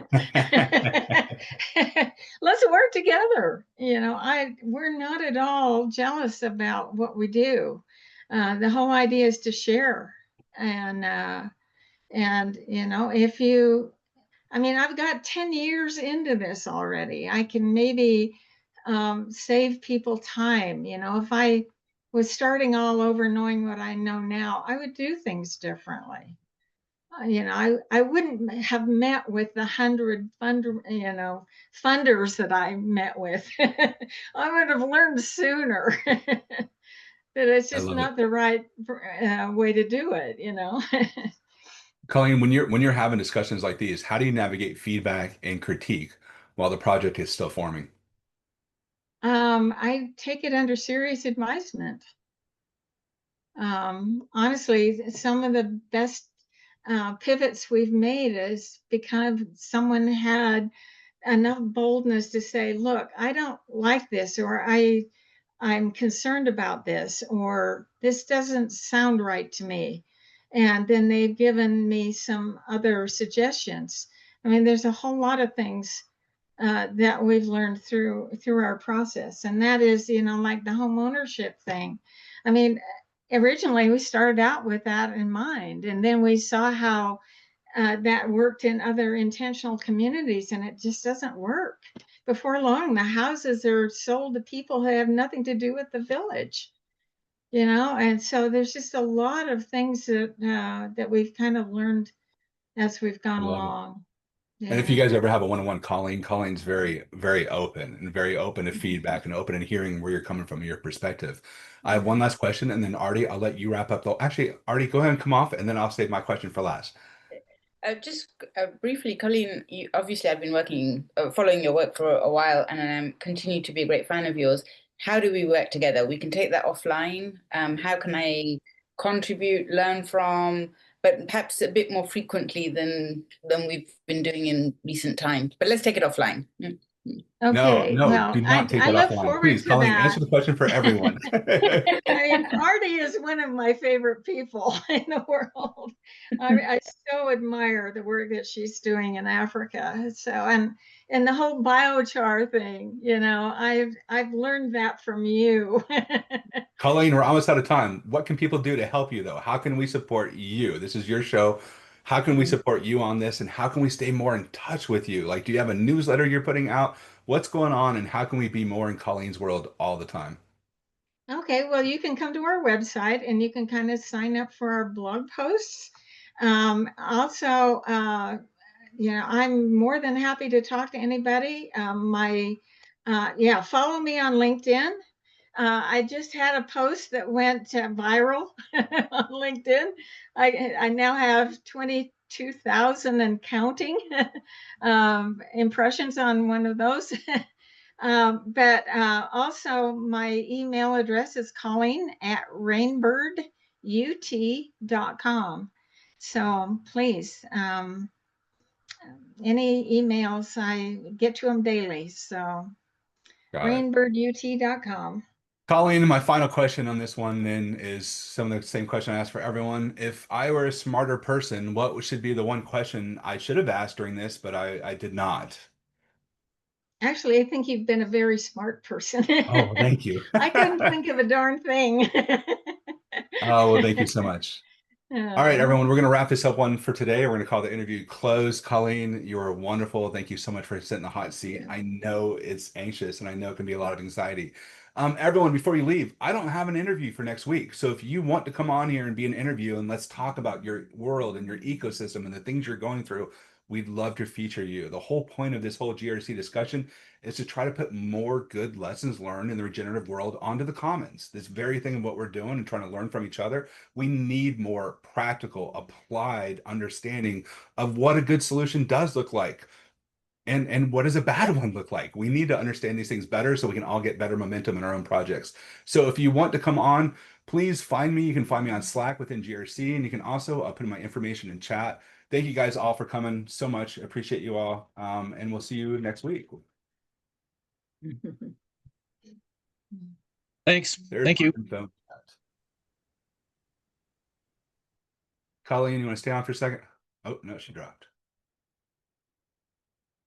Let's work together. You know, we're not at all jealous about what we do. The whole idea is to share. And you know, I mean, I've got 10 years into this already. I can maybe save people time. You know, if I was starting all over knowing what I know now, I would do things differently. You know, I wouldn't have met with the 100 funders that I met with. I would have learned sooner that it's I just love it. not the right way to do it, you know. Colleen, when you're having discussions like these, how do you navigate feedback and critique while the project is still forming? I take it under serious advisement. Honestly, some of the best pivots we've made is because someone had enough boldness to say, look, I don't like this, or I'm concerned about this, or this doesn't sound right to me. And then they've given me some other suggestions. I mean, there's a whole lot of things that we've learned through our process. And that is, you know, like the home ownership thing. I mean, originally we started out with that in mind, and then we saw how that worked in other intentional communities, and it just doesn't work. Before long, the houses are sold to people who have nothing to do with the village, you know. And so there's just a lot of things that we've kind of learned as we've I gone love it. along. And if you Yeah. guys ever have a one-on-one, Colleen's very, very open and very open to feedback and open and hearing where you're coming from, your perspective. I have one last question, and then Artie, I'll let you wrap up though. Actually, Artie, go ahead and come off, and then I'll save my question for last. Just briefly, Colleen, obviously I've been following your work for a while, and I continue to be a great fan of yours. How do we work together? We can take that offline. How can I contribute, learn from, but perhaps a bit more frequently than we've been doing in recent times? But let's take it offline. Okay, No, well, do not take I that look offline. forward Please, to Colleen, that. answer the question for everyone. I mean, Artie is one of my favorite people in the world. I so admire the work that she's doing in Africa. So, and the whole biochar thing, you know, I've learned that from you. Colleen, we're almost out of time. What can people do to help you, though? How can we support you? This is your show. How can we support you on this? And how can we stay more in touch with you? Like, do you have a newsletter you're putting out? What's going on? And how can we be more in Colleen's world all the time? Okay, well, you can come to our website and you can kind of sign up for our blog posts. Also, you know, I'm more than happy to talk to anybody. Yeah, follow me on LinkedIn. I just had a post that went viral on LinkedIn. I now have 22,000 and counting impressions on one of those. But also my email address is colleen@rainbirdut.com. So please, any emails, I get to them daily. So Got it. rainbirdut.com. Colleen, my final question on this one then is some of the same question I asked for everyone. If I were a smarter person, what should be the one question I should have asked during this, but I did not? Actually, I think you've been a very smart person. Oh, thank you. I couldn't think of a darn thing. Oh, well, thank you so much. All right, everyone, we're going to wrap this up one for today. We're going to call the interview closed. Colleen, you are wonderful. Thank you so much for sitting in the hot seat. I know it's anxious and I know it can be a lot of anxiety. Everyone, before you leave, I don't have an interview for next week. So if you want to come on here and be an interview and let's talk about your world and your ecosystem and the things you're going through, we'd love to feature you. The whole point of this whole GRC discussion is to try to put more good lessons learned in the regenerative world onto the commons. This very thing of what we're doing and trying to learn from each other. We need more practical, applied understanding of what a good solution does look like. And what does a bad one look like? We need to understand these things better so we can all get better momentum in our own projects. So if you want to come on, please find me. You can find me on Slack within GRC, and you can also put my information in chat. Thank you guys all for coming so much. Appreciate you all. And we'll see you next week. Thanks. There's Thank you. my info. Colleen, you want to stay on for a second? Oh, no, she dropped.